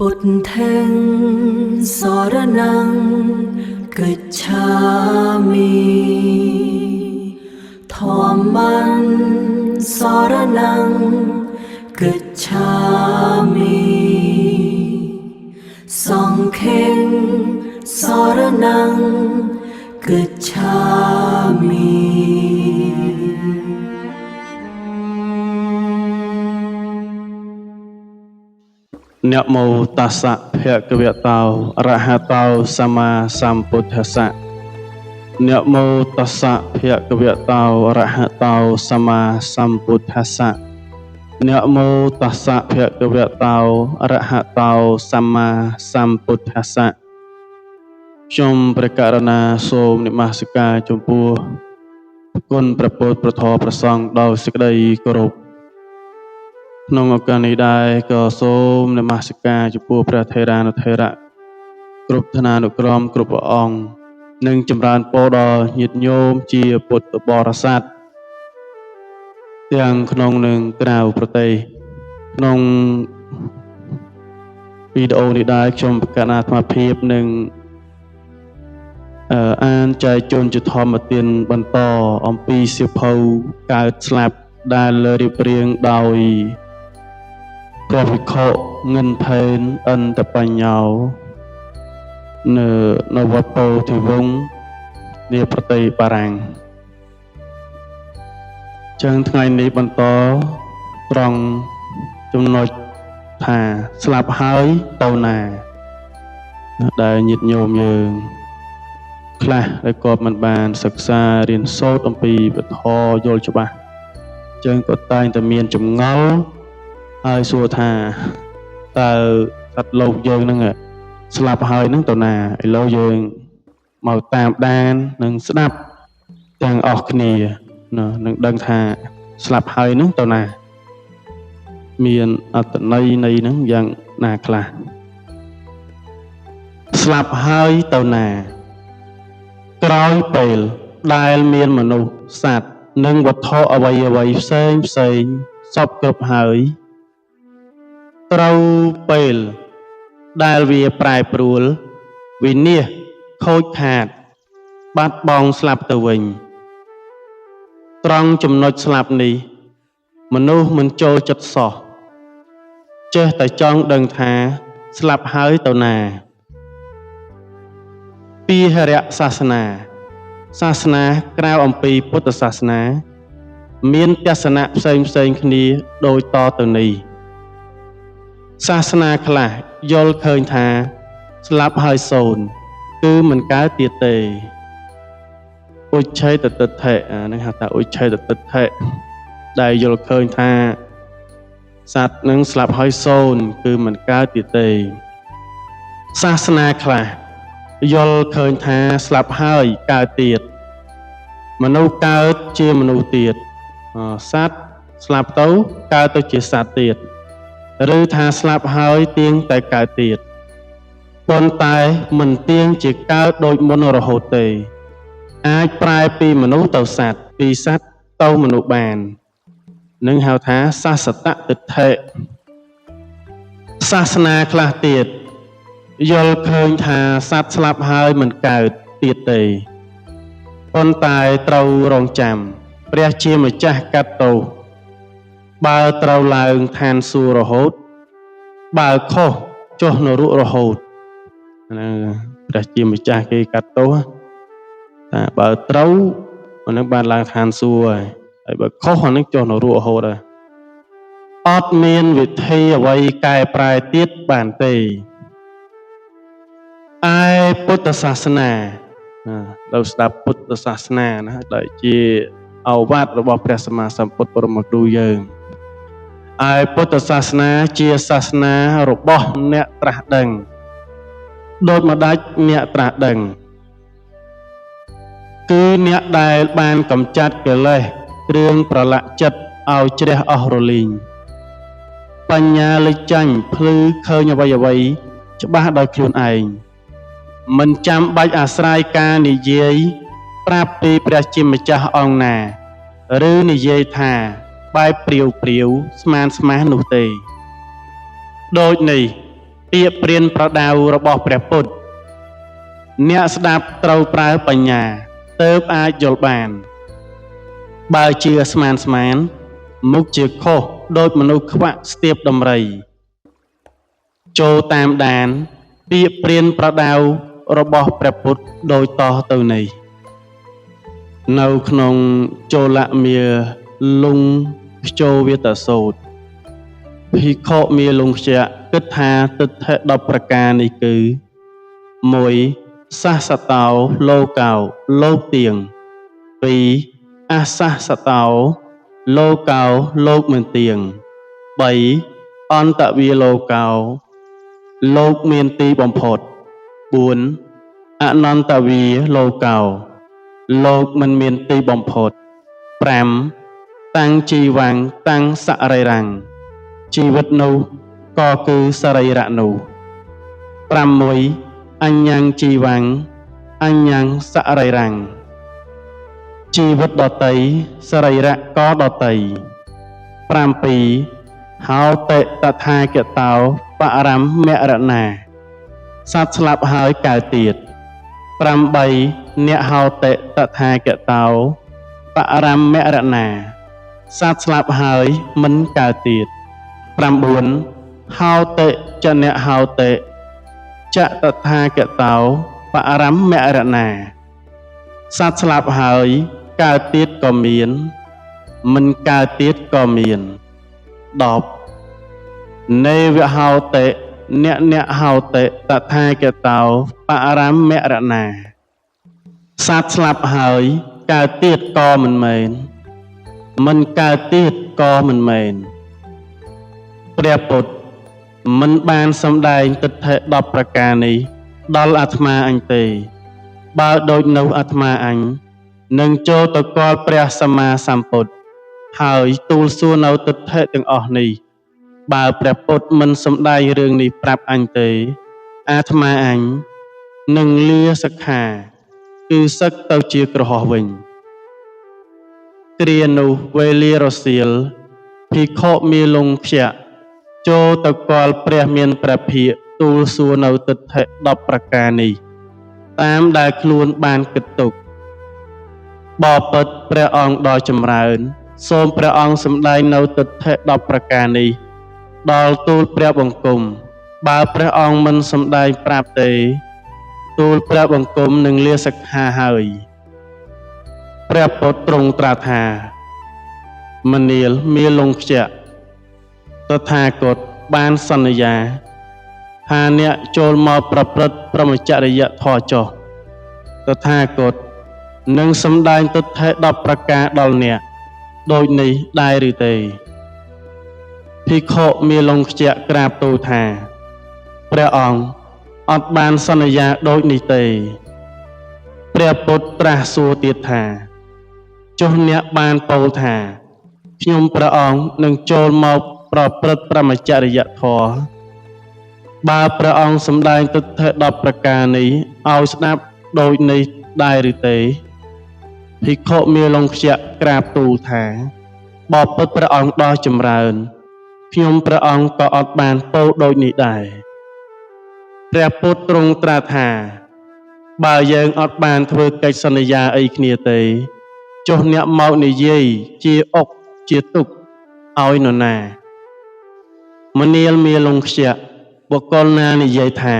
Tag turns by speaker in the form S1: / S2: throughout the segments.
S1: ปุถเทงสรณังกัจฉามิธัมมังสรณังกัจฉามิสังฆังสรณังกัจฉามิ
S2: นะโมตัสสะภะคะวะโตอะระหะโตสัมมาสัมพุทธัสสะนะโมตัสสะภะคะวะโตอะระหะโตสัมมาสัมพุทธัสสะนะโมตัสสะภะคะวะโตอะระหะโตสัมមាសម្ពុទ្ធស្សៈខ្ញុំព្រះករុណាសូមនមស្ការចំពោះគុណព្រះពុទ្ធព្រះធម៌ព្រះសង្ឃដោយសេចក្តីគោរពក្នុងឱកាសនេះដែរក៏សូមនមស្ការចំពោះព្រះថេរានុថេរៈគ្រប់ឋានានុក្រមគ្រប់ព្រះអង្គនិងចម្រើនពរដល់ញាតិញោមជាពុទ្ធបរិស័ទទាំងក្នុងនិងក្រៅប្រទេសក្នុងវីដេអូនេះដែរខ្ញុំប្រកាសអាត្មាភាពនឹងអានចែកជូនជាធម្មទានបន្តអំពីសៀវភៅកើតស្លាប់ដែលរៀបរៀងដោយព្រះវិខុងិនផេនអន្តបញ្ញោនៅវត្តពោធិវង្សនាប្រទេសបារាំងចឹងថ្ងៃនេះបន្តត្រង់ចំណុចថាស្លាប់ហើយទៅណាដែលញាតិញោមយើងខ្លះដែលគាត់មិនបានសិក្សារៀនសូត្រអំពីពធយល់ច្បាស់ចឹងគាត់តែងតែមានចម្ងល់ហើយសួរថាតើសត្វលោកយើងហ្នឹងស្លាប់ហើយហ្នឹងទៅណាឥឡូវយើងមកតាមដាននិងស្ដាប់ទាំងអស់គ្នានឹងដឹងថាស្លាប់ហើយហ្នឹងទៅណាមានអត្ថន័យនៃហ្នឹងយ៉ាងណាខ្លះស្លាប់ហើយទៅណាក្រោយពេលដែលមានមនុស្សសត្វនិងវត្ថុអ្វីផ្សេងសពគ្រប់ហើយត្រូវពេលដែលវាប្រែប្រួលវិនាសខូចខាតបាត់បង់ស្លាប់ទៅវិញត្រង់ចំណុចស្លាប់នេះមនុស្សមិនចូលចិត្តសោះចេះតែចង់ដឹងថាស្លាប់ហើយទៅណាពីហរៈសាសនាក្រៅអំពីពុទ្ធសាសនាមានទស្សនៈផ្សេងគ្នាដូចតទៅនេះសាសនាខ្លះយល់ឃើញថាស្លាប់ហើយសូន្យគឺមិនកើតទៀតទេឧច្ឆេតតិដ្ឋិនឹងហៅថាឧច្ឆេតតិដ្ឋិដែលយល់ឃើញថាសត្វនឹងស្លាប់ហើយសូន្យគឺមិនកើតទៀតទេសាសនាខ្លះយល់ឃើញថាស្លាប់ហើយកើតទៀតមនុស្សកើតជាមនុស្សទៀតសត្វស្លាប់ទៅកើតទៅជាសត្វទៀតឬថាស្លាប់ហើយទៀងតែកើតទៀតប៉ុន្តែមិនទៀងជាកើតដូចមុនរហូតទេអាចប្រែពីមនុស្សទៅសត្វពីសត្វទៅមនុស្សបាននឹងហៅថាសាសតតិដ្ឋិសាសនាខ្លះទៀតយល់ឃើញថាសត្វស្លាប់ហើយមិនកើតទៀតទេប៉ុន្តែត្រូវរងចាំព្រះជាម្ចាស់កាត់ទោសបើត្រូវឡើងឋានសួគ៌រហូតបើខុសចុះនរករហូតព្រះជាម្ចាស់គេកាត់ទោសថាបើត្រូវអានឹងបានឡើងឋានសួគ៌ហើយបើខុសអានឹងចុះនរករហូតអត់មានវិធីអ្វីកែប្រែទៀតបានទេឯពុទ្ធសាសនាเราស្ដាប់ពុទ្ធសាសនាណាដែលជាឱវាទរបស់ព្រះសម្មាសម្ពុទ្ធបរមគ្រូយើងឯពុទ្ធសាសនាជាសាសនារបស់អ្នកត្រាស់ដឹងដូចម្ដេចអ្នកត្រាស់ដឹងគឺអ្នកដែលបានកម្ចាត់កិលេសគ្រឿងប្រឡាក់ចិត្តឲ្យជ្រះអស់រលីងបញ្ញាលេចចាញ់ភ្លឺឃើញអ្វីច្បាស់ដោយខ្លួនឯងមិនចាំបាច់អាស្រ័យការនិយាយប្រាប់ពីព្រះជាម្ចាស់អង្គណាឬនិយាយថាបែបព្រាវស្មាននោះទេដូចនេះ ពាក្យព្រានប្រដៅរបស់ព្រះពុទ្ធអ្នកស្ដាប់ត្រូវប្រើបញ្ញាទើបអាចយល់បានបើជាស្មានមុខជាខុសដូចមនុស្សខ្វាក់ស្ទាបដំរីចូលតាមដានពាក្យព្រានប្រដៅរបស់ព្រះពុទ្ធដូចតទៅនេះនៅក្នុងចូលមាលុងខ្ជោវតសូត្រភិក្ខុមាលុងខ្ជាគិតថាទិដ្ឋិ10ប្រការនេះគឺ1. សាសតោលោកោលោកទៀង 2. អសាសតោលោកោលោកមិនទៀង 3. អន្តវិលោកោលោកមានទីបំផុត 4. អនន្តវិលោកោលោកមិនមានទីបំផុត 5. តាំងជីវាំងតាំងសរីរាំងជីវិតនោះក៏គឺសរីរៈនោះ 6. អញ្ញੰជីវាំងអញ្ញੰសរីរាំងជីវិតដតីសរីរៈក៏ដតី 7. ហោតិតថាគតោបរមមរណាសត្វស្លាប់ហើយកើតទៀត 8. អ្នកហោតិតថាគតោបរមមរណាសត្វស្លាប់ហើយមិនកើតទៀត 9. ហោតិចអ្នកហោតិចតថាគតោបរមមរណាសត្វស្លាប់ហើយកើតទៀតក៏មានមិនកើតទៀតក៏មាន 10. នេវហោតិអ្នកហោតិតថាគតោបរមមរណាសត្វស្លាប់ហើយកើតទៀតក៏មិនមែនមិនកើតទៀតក៏មិនមែនព្រះពុទ្ធមិនបានសម្ដែងទិដ្ឋិ10ប្រការនេះដល់អាត្មាអញទេបើដូចនោះអាត្មាអញនឹងចូលទៅគាល់ព្រះសម្មាសម្ពុទ្ធហើយទូលសួរនៅទិដ្ឋិទាំងអស់នេះបើព្រះពុទ្ធមិនសម្ដែងរឿងនេះប្រាប់អញទេអាត្មាអញនឹងលាសិក្ខាគឺសឹកទៅជាក្រហមវិញគ្រានោះវេលារសៀលភិក្ខុមាលុងខ្ជាចូលទៅគាល់ព្រះមានព្រះភិក្ខទូលសួរនៅទិដ្ឋិ10ប្រការនេះតាមដែលខ្លួនបានគិតទុកបបិទ្ធព្រះអង្គដ៏ចម្រើនសូមព្រះអង្គសម្ដែងនៅទិដ្ឋិ10ប្រការនេះដល់ទូលព្រះបង្គំបើព្រះអង្គមិនសម្ដែងប្រាប់ទេទូលព្រះបង្គំនឹងលាសិក្ខាហើយព្រះពុទ្ធទ្រង់ត្រាស់ថាមនាលមាលុងខ្ជាតថាគតបានសន្យាថាអ្នកចូលមកប្រព្រឹត្តព្រហ្មចរិយធម៌ចុះតថាគតនឹងសម្ដែងទិដ្ឋិ10ប្រការដល់អ្នកដូចនេះដែរឬទេភិក្ខុមាលុងខ្ជាក្រាបទូលថាព្រះអង្គអត់បានសន្យាដូចនេះទេព្រះពុទ្ធត្រាស់សួរទៀតថាចុះអ្នកបានពោលថាខ្ញុំព្រះអង្គនឹងចូលមកប្រព្រឹត្តព្រហ្មចរិយធម៌បើព្រះអង្គសម្ដែងទិដ្ឋិ10ប្រការនេះឲ្យស្ដាប់ដូចនេះដែរឬទេភិក្ខុមាលុងខ្ជាក្រាបទូលថាបបិទ្ធព្រះអង្គដ៏ចម្រើនខ្ញុំព្រះអង្គក៏អត់បានពោលដូចនេះដែរព្រះពុទ្ធទ្រង់ត្រាស់ថាបើយើងអត់បានធ្វើកិច្ចសន្យាអីគ្នាទេចុះអ្នកមកនិយាយជាអុកជាទុកឲ្យនរណាមនាលមាលុងខ្ជាបុគ្គលណានិយាយថា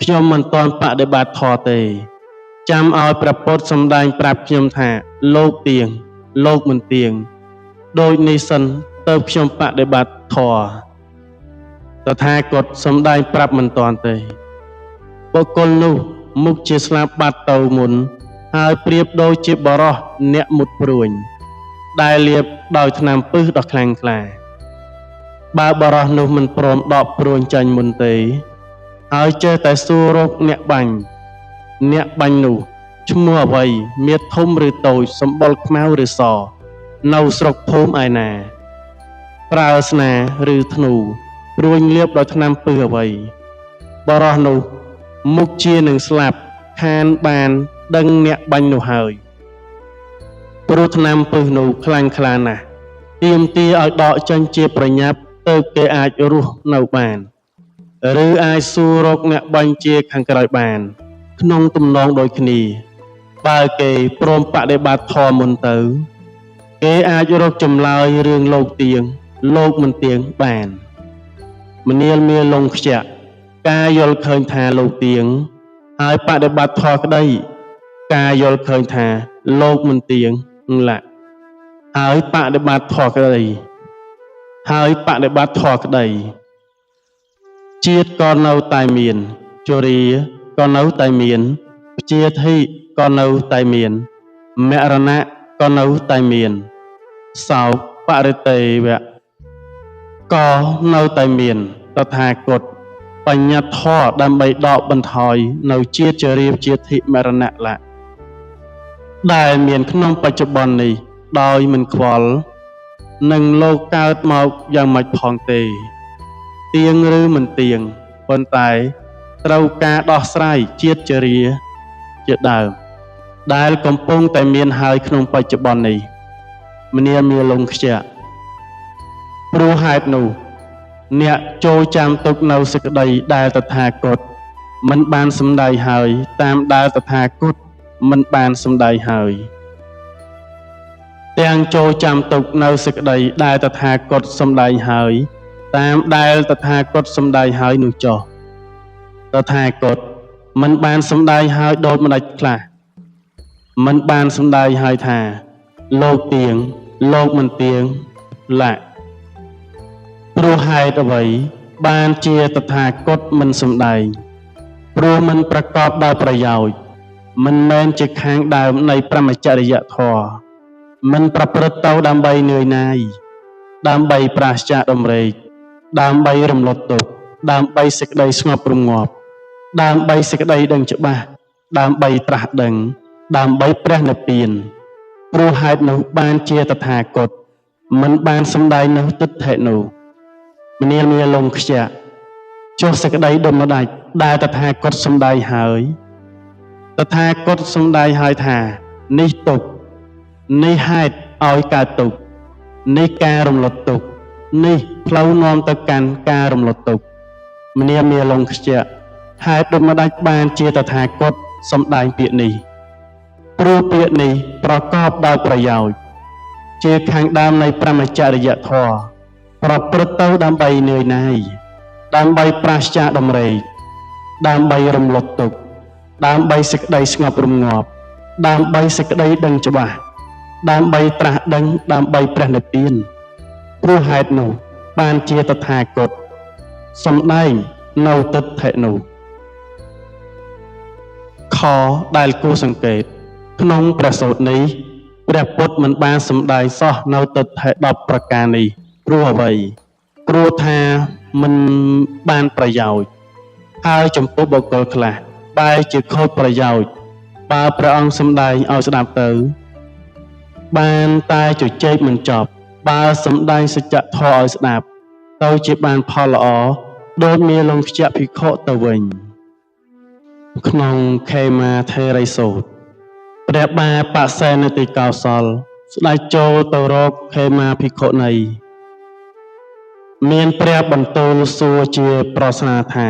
S2: ខ្ញុំមិនទាន់បដិបត្តិធម៌ទេចាំឲ្យព្រះពុទ្ធសម្ដែងប្រាប់ខ្ញុំថាលោកទៀងលោកមិនទៀងដូចនេះសិនទៅខ្ញុំបដិបត្តិធម៌តថាគតសម្ដែងប្រាប់មិនទាន់ទេបុគ្គលនោះមុខជាស្លាប់បាត់ទៅមុនហើយប្រៀបដូចជាបរោះអ្នកមុតព្រួញដែលលាបដោយថ្នាំពិសដ៏ខ្លាំងក្លាបើបរោះនោះមិនព្រមដកព្រួញចាញ់មុនទេហើយចេះតែសួររកអ្នកបាញ់នោះឈ្មោះអ្វីមាឌធំឬតូចសម្បុរខ្មៅឬសនៅស្រុកភូមិឯណាប្រើស្នាឬធ្នូព្រួញលាបដោយថ្នាំពិសអ្វីបរោះនោះមុខជានឹងស្លាប់ខានបានដឹងអ្នកបាញ់នោះហើយព្រោះថ្នាំពិសនោះខ្លាំងក្លាណាស់ទាមទារឲ្យដកចេញជាប្រញាប់ទៅគេអាចរស់នៅបាន ឬអាចសួររកអ្នកបញ្ជាខាងក្រោយបានក្នុងទំនងដូចគ្នាបើគេព្រមបដិបត្តិធម៌មុនទៅគេអាចរកចម្លើយរឿងលោកទៀងលោកមិនទៀងបានមនាលមាលងខ្ជាក់ការយល់ឃើញថាលោកទៀងហើយបដិបត្តិធម៌ក្តីការយល់ឃើញថាលោកមិនទៀងឡាក់ហើយបដិបត្តិធម៌ក្តីជាតិក៏នៅតែមានជរាក៏នៅតែមានព្យាធិក៏នៅតែមានមរណៈក៏នៅតែមានសោកបរិតេវៈក៏នៅតែមានតថាគតបញ្ញត្តិធម៌ដើម្បីដកបន្ថយនៅជាតិជរាព្យាធិមរណៈលៈដែលមានក្នុងបច្ចុប្បន្ននេះដោយមិនខ្វល់នឹងលោកកើតមកយ៉ាងម៉េចផងទេទៀងឬមិនទៀងប៉ុន្តែត្រូវការដោះស្រាយជាតិជរាជាដើមដែលកំពុងតែមានហើយក្នុងបច្ចុប្បន្ននេះមនាលមាលងខ្ជាក់ព្រោះហេតុនោះអ្នកចូលចាំទុកនៅសេចក្តីដែលតថាគតមិនបានសម្ដែងហើយតាមដែលតថាគតមិនបានសម្ដែងហើយទាំងចូលចាំទុកនៅសេចក្តីដែលតថាគតសម្ដែងហើយតាមដែលតថាគតសម្ដែងហើយនោះចុះតថាគតមិនបានសម្ដែងហើយដូចម្ដេចខ្លះមិនបានសម្ដែងហើយថាលោកទៀងលោកមិនទៀងឡាក់ព្រោះហេតុអ្វីបានជាតថាគតមិនសម្ដែងព្រោះមិនប្រកបដោយប្រយោជន៍មិនមែនជាខាងដើមនៃព្រហ្មចរិយធម៌មិនប្រព្រឹត្តទៅដើម្បីនឿយណាយដើម្បីប្រាសចាកដំណេកដើម្បីរំលត់ទុក្ខដើម្បីសេចក្តីស្ងប់រងាប់ដើម្បីសេចក្តីដឹងច្បាស់ដើម្បីត្រាស់ដឹងដើម្បីព្រះនិព្វានព្រោះហេតុនោះបានជាតថាគតមិនបានសម្ដែងនៅទិដ្ឋិនោះមនាលមាលងខ្ជាក់ចុះសេចក្តីដុម្ដេចដែលតថាគតសម្ដែងហើយតថាគតសម្ដែងហើយថានេះទុក្ខនេះហេតុឲ្យកើតទុក្ខនេះការរំលត់ទុក្ខនេះផ្លូវនាំទៅកាន់ការរំលត់ទុក្ខមនាលមាលងខ្ជាក់ហេតុដូចម្ដេចបានជាតថាគតសម្ដែងពាក្យនេះព្រោះពាក្យនេះប្រកបដោយប្រយោជន៍ជាខាងដើមនៃព្រហ្មចរិយធម៌ប្រព្រឹត្តទៅដើម្បីនឿយណាយដើម្បីប្រាសចាកដំណេកដើម្បីរំលត់ទុក្ខដើម្បីសេចក្តីស្ងប់រងាប់ដើម្បីសេចក្តីដឹងច្បាស់ដើម្បីត្រាស់ដឹងដើម្បីព្រះនិព្វានព្រោះហេតុនោះបានជាតថាគតសម្ដែងនៅទិដ្ឋិនោះខដែលគួរសង្កេតក្នុងព្រះសូត្រនេះព្រះពុទ្ធមិនបានសម្ដែងសោះនៅទិដ្ឋិ10ប្រការនេះព្រោះអ្វីព្រោះថាមិនបានប្រយោជន៍ហើយចំពោះបុគ្គលខ្លះបែរជាខូចប្រយោជន៍បើព្រះអង្គសម្ដែងឲ្យស្ដាប់ទៅបានតែជជែកមិនចប់បើសម្ដែងសច្ចធម៌ឲ្យស្ដាប់ទៅជាបានផលល្អដូចមាលងខ្ជាក់ភិក្ខុទៅវិញក្នុងខេមាថេរីសូត្រព្រះបាបសេនតិកោសលស្ដេចចូលទៅរកខេមាភិក្ខុនីមានព្រះបន្ទូលសួរជាប្រស្នាថា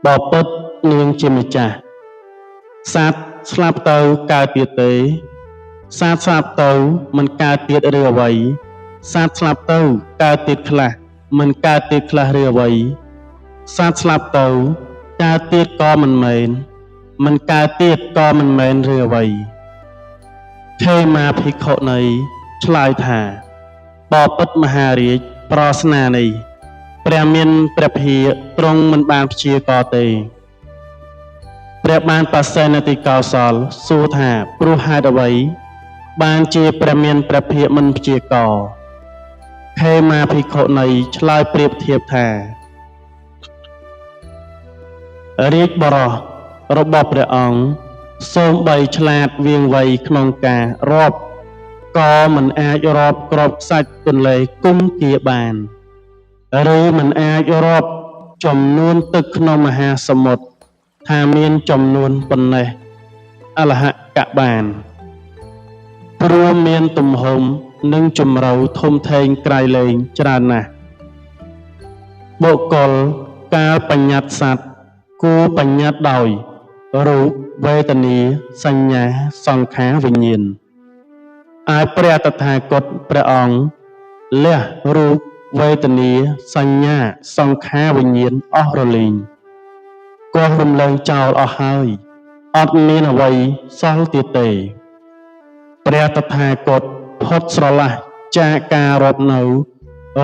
S2: បពុតនាងជាម្ចាស់សត្វស្លាប់ទៅកើតទៀតទេសត្វស្លាប់ទៅមិនកើតទៀតឬអ្វីសត្វស្លាប់ទៅកើតទៀតខ្លះមិនកើតទៀតខ្លះឬអ្វីសត្វស្លាប់ទៅកើតទៀតក៏មិនមែនមិនកើតទៀតក៏មិនមែនឬអ្វីខេមាភិក្ខុនីឆ្លើយថាបពុតមហារាជប្រស្នានេះព្រះមានព្រះភិក្ខទ្រង់មិនបានព្យាករទេព្រះបានបសេនតិកោសលសួរថាព្រោះហេតុអ្វីបានជាព្រះមានព្រះភិក្ខមិនព្យាករខេមាភិក្ខុនីឆ្លើយប្រៀបធៀបថារាជបរោះរបស់ព្រះអង្គសូម្បីឆ្លាតវាងវៃក្នុងការរាប់ក៏មិនអាចរាប់គ្រាប់ខ្សាច់ទន្លេគុំគាបានឬមិនអាចរាប់ចំនួនទឹកក្នុងមហាសមុទ្រថាមានចំនួនប៉ុណ្ណេះអលហកបានព្រោះមានទំហំនិងជម្រៅធំធេងក្រៃលែងច្រើនណាស់បុគ្គល កាលបញ្ញត្តិសត្វគួរបញ្ញត្តិដោយរូបវេទនាសញ្ញាសង្ខារវិញ្ញាណឲ្យព្រះតថាគតព្រះអង្គលះរូបវេទនាសញ្ញាសង្ខារវិញ្ញាណអស់រលីងគាស់រំលើងចោលអស់ហើយអត់មានអ្វីសល់ទៀតទេព្រះតថាគតផុតស្រឡះចាកការរត់នៅ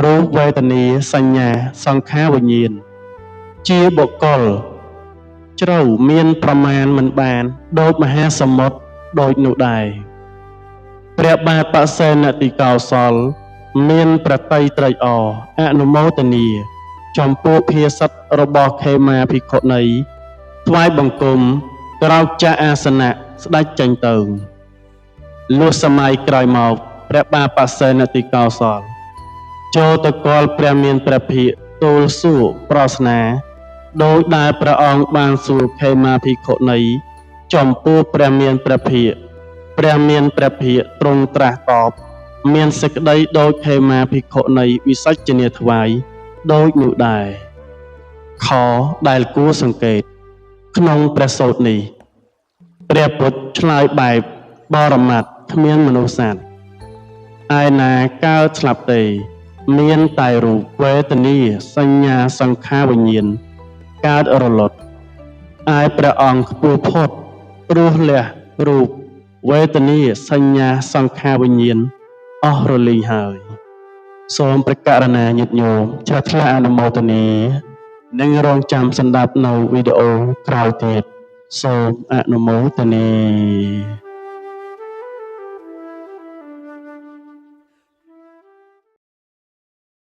S2: រូបវេទនាសញ្ញាសង្ខារវិញ្ញាណជាបុគ្គលជ្រៅមានប្រមាណមិនបានដូចមហាសមុទ្រដូចនោះដែរព្រះបាទបសេនតិកោសលមានប្រតិត្រៃអអនុមោទនាចំពោះភាសិតរបស់ខេមាភិក្ខុនីថ្វាយបង្គំក្រោកចាក់អាសនៈស្ដេចចេញទៅលុះសម័យក្រោយមកព្រះបាទបសេនតិកោសលចូលទៅគាល់ព្រះមានព្រះភិក្ខទូលសួរប្រស្នាដោយដែលព្រះអង្គបានសួរខេមាភិក្ខុនីចំពោះព្រះមានព្រះភិក្ខព្រះមានព្រះភិក្ខទ្រង់ត្រាស់តបមានសេចក្តីដូចខេមាភិក្ខុនីវិសាចនាថ្វាយដូចនោះដែរខដែលគួរសង្កេតក្នុងព្រះសូត្រនេះព្រះពុទ្ធឆ្លើយបែបបរមត្ថគ្មានមនុស្សសត្វឯណាកើតស្លាប់ទេមានតែរូបវេទនាសញ្ញាសង្ខារវិញ្ញាណកើតរលត់ឯព្រះអង្គខ្ពស់ផុតព្រោះលះរូបវេទនាសញ្ញាសង្ខារវិញ្ញាណអស់រលីងហើយសូមព្រះករុណាញាតិញោមជ្រះថ្លាអនុមោទនានិងរងចាំស្ដាប់នៅវីដេអូក្រោយទៀតសូមអនុមោទនា